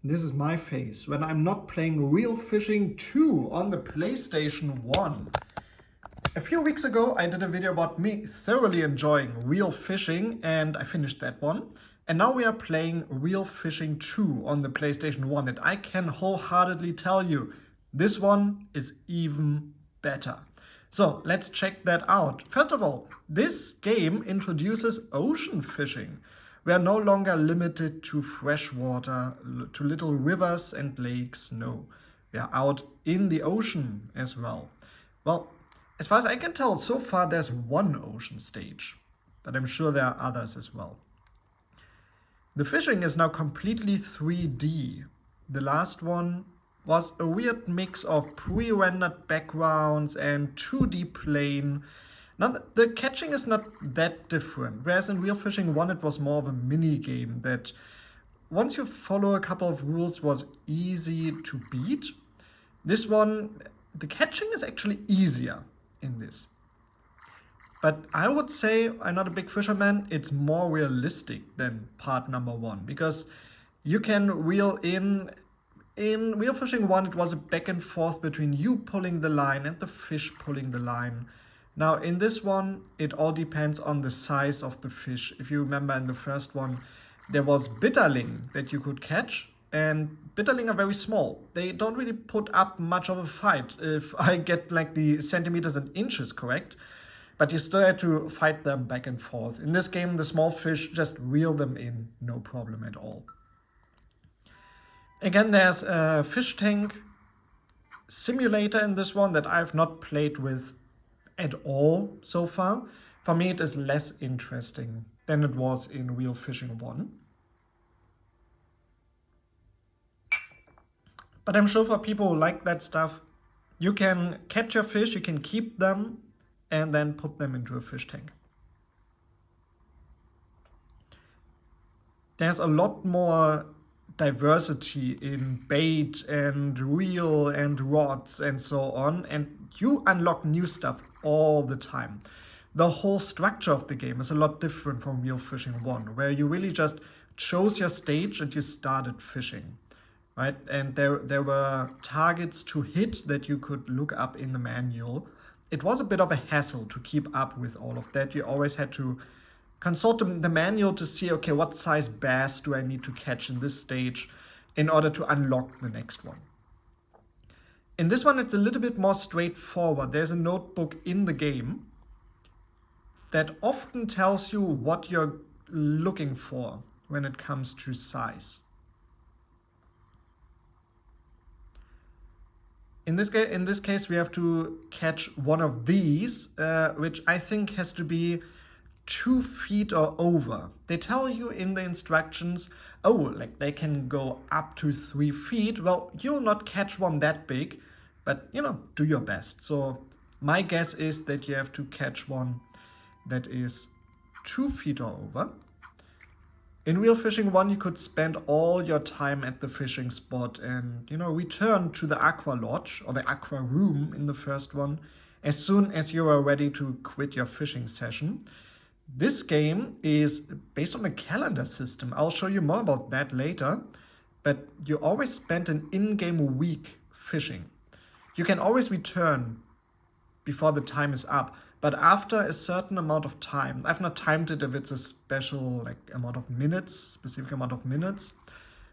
this is my face when I'm not playing Reel Fishing 2 on the PlayStation 1. A few weeks ago I did a video about me thoroughly enjoying Reel Fishing and I finished that one. And now we are playing Reel Fishing 2 on the PlayStation 1 and I can wholeheartedly tell you this one is even better. So let's check that out. First of all, this game introduces ocean fishing. We are no longer limited to freshwater, to little rivers and lakes. No, we are out in the ocean as well. Well, as far as I can tell, so far there's one ocean stage, but I'm sure there are others as well. The fishing is now completely 3D. The last one was a weird mix of pre-rendered backgrounds and 2D plane. Now, the catching is not that different, whereas in Reel Fishing 1 it was more of a mini game that, once you follow a couple of rules, was easy to beat. This one, the catching is actually easier in this. But I would say, I'm not a big fisherman, it's more realistic than part number 1, because you can reel in Reel Fishing 1, it was a back and forth between you pulling the line and the fish pulling the line. Now in this one, it all depends on the size of the fish. If you remember in the first one, there was bitterling that you could catch, and bitterling are very small. They don't really put up much of a fight, if I get like the centimeters and inches correct, but you still have to fight them back and forth. In this game, the small fish just reel them in, no problem at all. Again, there's a fish tank simulator in this one that I've not played with at all so far. For me, it is less interesting than it was in Reel Fishing 1. But I'm sure for people who like that stuff, you can catch your fish, you can keep them, and then put them into a fish tank. There's a lot more diversity in bait and reel and rods and so on, and you unlock new stuff all the time. The whole structure of the game is a lot different from Reel Fishing 1, where you really just chose your stage and you started fishing, right? And there were targets to hit that you could look up in the manual. It was a bit of a hassle to keep up with all of that. You always had to consult the manual to see, okay, what size bass do I need to catch in this stage in order to unlock the next one. In this one, it's a little bit more straightforward. There's a notebook in the game that often tells you what you're looking for when it comes to size. In this case, we have to catch one of these, which I think has to be 2 feet or over. They tell you in the instructions, oh, like they can go up to 3 feet. Well, you'll not catch one that big, but do your best. So my guess is that you have to catch one that is 2 feet or over. In Reel Fishing 1, you could spend all your time at the fishing spot and, return to the aqua lodge or the aqua room in the first one as soon as you are ready to quit your fishing session. This game is based on a calendar system. I'll show you more about that later, but you always spend an in-game week fishing. You can always return before the time is up, but after a certain amount of time, I've not timed it if it's a special amount of minutes, specific amount of minutes,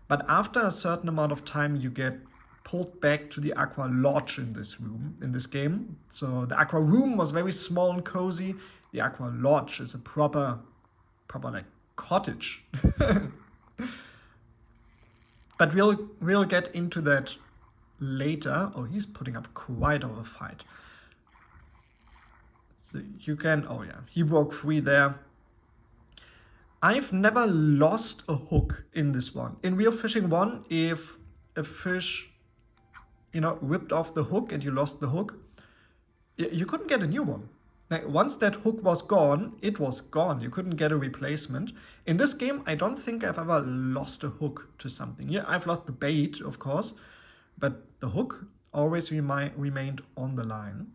but after a certain amount of time you get pulled back to the aqua lodge in this game. So the aqua room was very small and cozy. The aqua lodge is a proper cottage. But we'll get into that later. Oh, he's putting up quite of a fight. So you can, oh yeah, he broke free there. I've never lost a hook in this one. In Reel Fishing 1, if a fish, ripped off the hook and you lost the hook, you couldn't get a new one. Like, once that hook was gone, it was gone. You couldn't get a replacement. In this game, I don't think I've ever lost a hook to something. Yeah, I've lost the bait, of course, but the hook always remained on the line.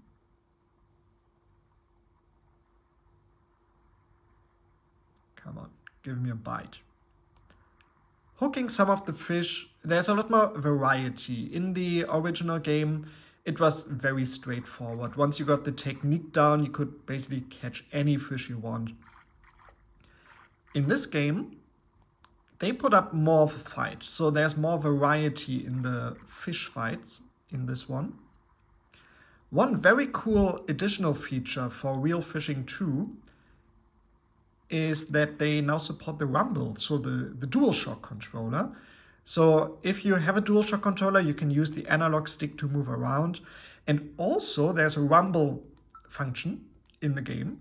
Come on, give me a bite. Hooking some of the fish there's a lot more variety. In the original game, it was very straightforward. Once you got the technique down, you could basically catch any fish you want. In this game, they put up more of a fight. So there's more variety in the fish fights in this one. One very cool additional feature for Real Fishing 2 is that they now support the rumble, so the DualShock controller. So if you have a DualShock controller, you can use the analog stick to move around. And also there's a rumble function in the game.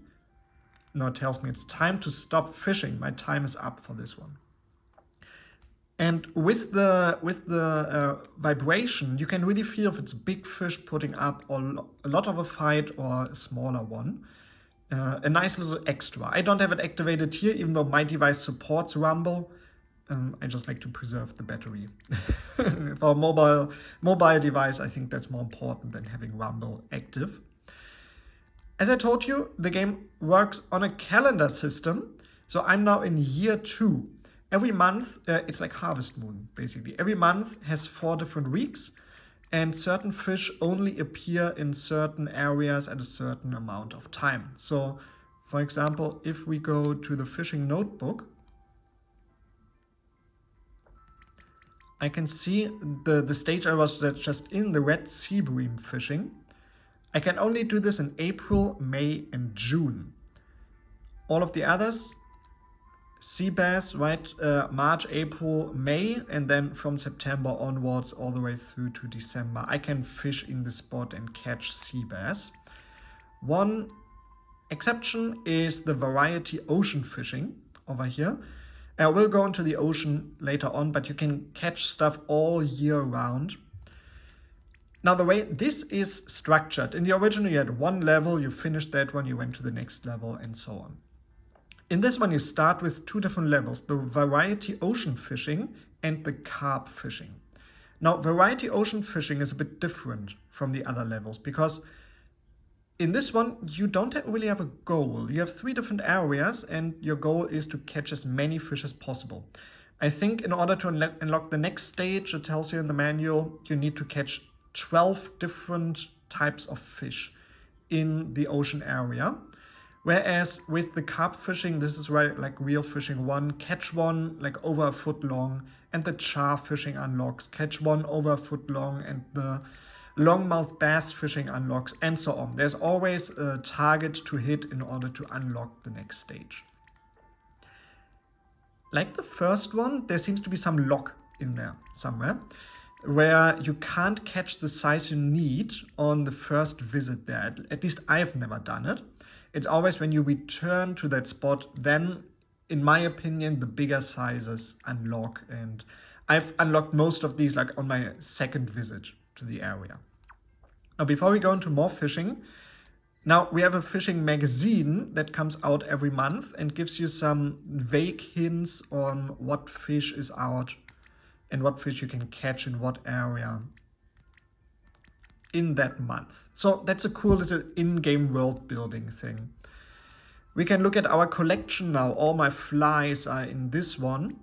Now it tells me it's time to stop fishing. My time is up for this one. And with the vibration, you can really feel if it's a big fish putting up a lot of a fight or a smaller one. A nice little extra. I don't have it activated here, even though my device supports rumble. I just like to preserve the battery. For a mobile device, I think that's more important than having rumble active. As I told you, the game works on a calendar system. So I'm now in year 2. Every month, it's like Harvest Moon, basically. Every month has 4 different weeks, and certain fish only appear in certain areas at a certain amount of time. So, for example, if we go to the fishing notebook, I can see the stage I was just in, the red sea bream fishing. I can only do this in April, May, and June. All of the others, sea bass, right? March, April, May, and then from September onwards all the way through to December, I can fish in the spot and catch sea bass. One exception is the variety ocean fishing over here. I will go into the ocean later on, but you can catch stuff all year round. Now, the way this is structured, in the original you had one level, you finished that one, you went to the next level, and so on. In this one, you start with 2 different levels, the variety ocean fishing and the carp fishing. Now, variety ocean fishing is a bit different from the other levels because in this one, you don't really have a goal. You have 3 different areas and your goal is to catch as many fish as possible. I think in order to unlock the next stage, it tells you in the manual, you need to catch 12 different types of fish in the ocean area. Whereas with the carp fishing, this is where like Real Fishing 1, catch one like over a foot long, and the char fishing unlocks, catch one over a foot long, and the longmouth bass fishing unlocks, and so on. There's always a target to hit in order to unlock the next stage. Like the first one, there seems to be some lock in there somewhere, where you can't catch the size you need on the first visit there. At least I've never done it. It's always when you return to that spot, then, in my opinion, the bigger sizes unlock. And I've unlocked most of these like on my second visit to the area. Now, before we go into more fishing, now we have a fishing magazine that comes out every month and gives you some vague hints on what fish is out and what fish you can catch in what area in that month. So that's a cool little in-game world building thing. We can look at our collection now. All my flies are in this one.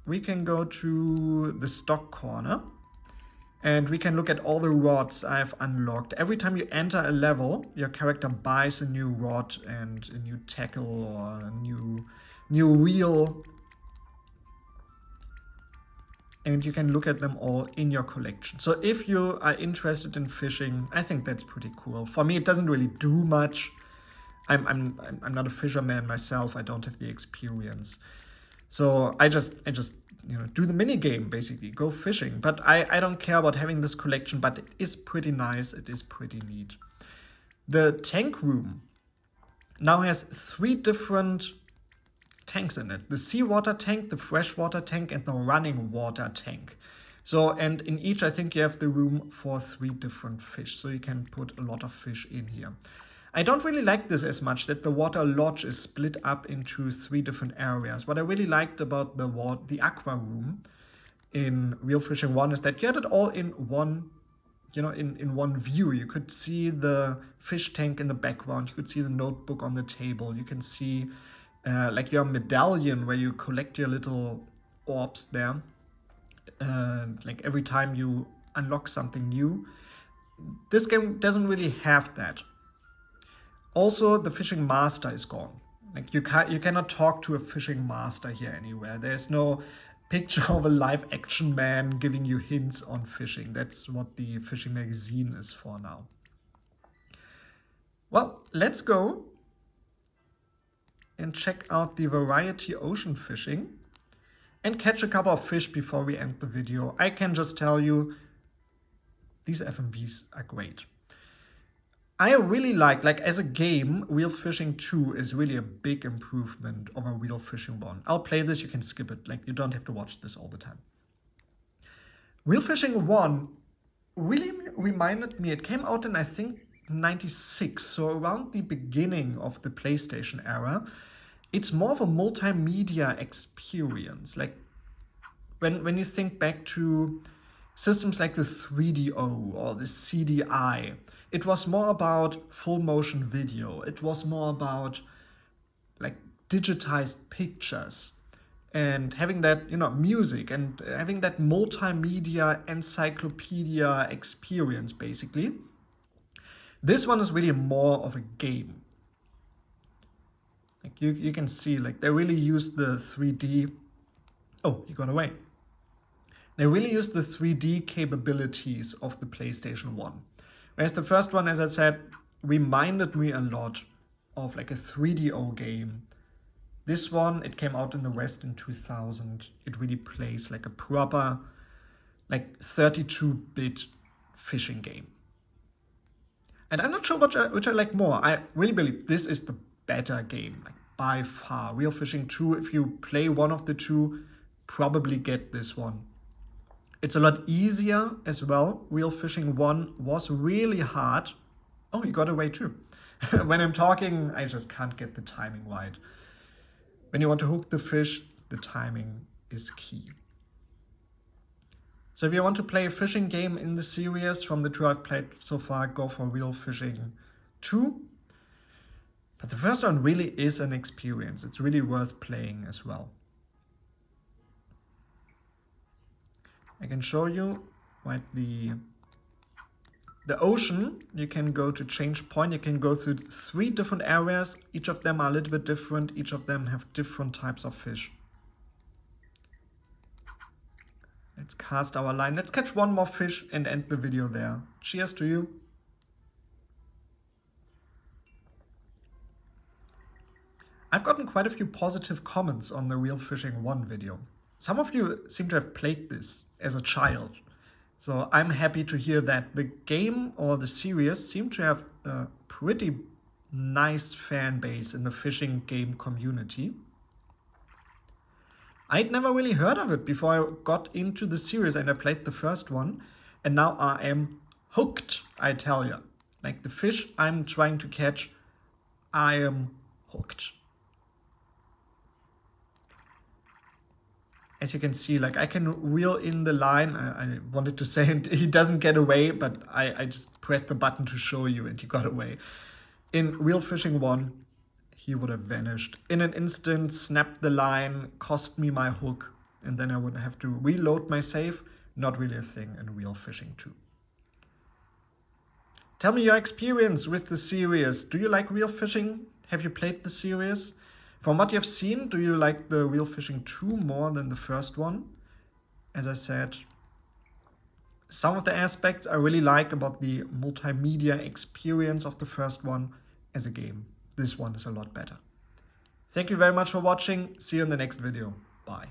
We can go to the stock corner and we can look at all the rods I've unlocked. Every time you enter a level, your character buys a new rod and a new tackle or a new reel. And you can look at them all in your collection. So if you are interested in fishing, I think that's pretty cool. For me, it doesn't really do much. I'm not a fisherman myself. I don't have the experience. So I just do the mini game basically, go fishing. But I don't care about having this collection, but it is pretty nice. It is pretty neat. The tank room now has 3 different tanks in it. The seawater tank, the freshwater tank, and the running water tank. So, and in each, I think you have the room for 3 different fish. So you can put a lot of fish in here. I don't really like this as much, that the water lodge is split up into 3 different areas. What I really liked about the aqua room in Real Fishing 1 is that you had it all in one, in one view. You could see the fish tank in the background. You could see the notebook on the table. You can see like your medallion where you collect your little orbs there. like every time you unlock something new. This game doesn't really have that. Also, the fishing master is gone. Like you cannot talk to a fishing master here anywhere. There's no picture of a live action man giving you hints on fishing. That's what the fishing magazine is for now. Well, let's go and check out the variety ocean fishing and catch a couple of fish before we end the video. I can just tell you, these FMVs are great. I really like as a game, Wheel Fishing 2 is really a big improvement over Wheel Fishing 1. I'll play this, you can skip it, like you don't have to watch this all the time. Wheel Fishing 1 really reminded me, it came out in I think 96, so around the beginning of the PlayStation era. It's more of a multimedia experience. Like when you think back to systems like the 3DO or the CDI, it was more about full motion video. It was more about like digitized pictures and having that, music and having that multimedia encyclopedia experience, basically. This one is really more of a game. Like you can see, like they really used the 3D. Oh, he got away. They really used the 3D capabilities of the PlayStation 1. Whereas the first one, as I said, reminded me a lot of like a 3DO game. This one, it came out in the West in 2000. It really plays like a proper, like 32-bit fishing game. And I'm not sure which I like more. I really believe this is the better game, like by far. Wheel Fishing 2, if you play one of the two, probably get this one. It's a lot easier as well. Wheel Fishing 1 was really hard. Oh, you got away too. When I'm talking, I just can't get the timing right. When you want to hook the fish, the timing is key. So if you want to play a fishing game in the series from the two I've played so far, go for Wheel Fishing 2. But the first one really is an experience. It's really worth playing as well. I can show you the ocean. You can go to change point. You can go through 3 different areas. Each of them are a little bit different. Each of them have different types of fish. Let's cast our line. Let's catch one more fish and end the video there. Cheers to you. I've gotten quite a few positive comments on the Wheel Fishing 1 video. Some of you seem to have played this as a child. So I'm happy to hear that the game or the series seem to have a pretty nice fan base in the fishing game community. I'd never really heard of it before I got into the series and I played the first one. And now I am hooked, I tell you. Like the fish I'm trying to catch, I am hooked. As you can see, like I can reel in the line. I wanted to say he doesn't get away, but I just pressed the button to show you and he got away. In Wheel Fishing 1, he would have vanished. In an instant, snapped the line, cost me my hook, and then I would have to reload my save. Not really a thing in Wheel Fishing 2. Tell me your experience with the series. Do you like Wheel Fishing? Have you played the series? From what you've seen, do you like the Wheel Fishing 2 more than the first one? As I said, some of the aspects I really like about the multimedia experience of the first one as a game. This one is a lot better. Thank you very much for watching. See you in the next video. Bye.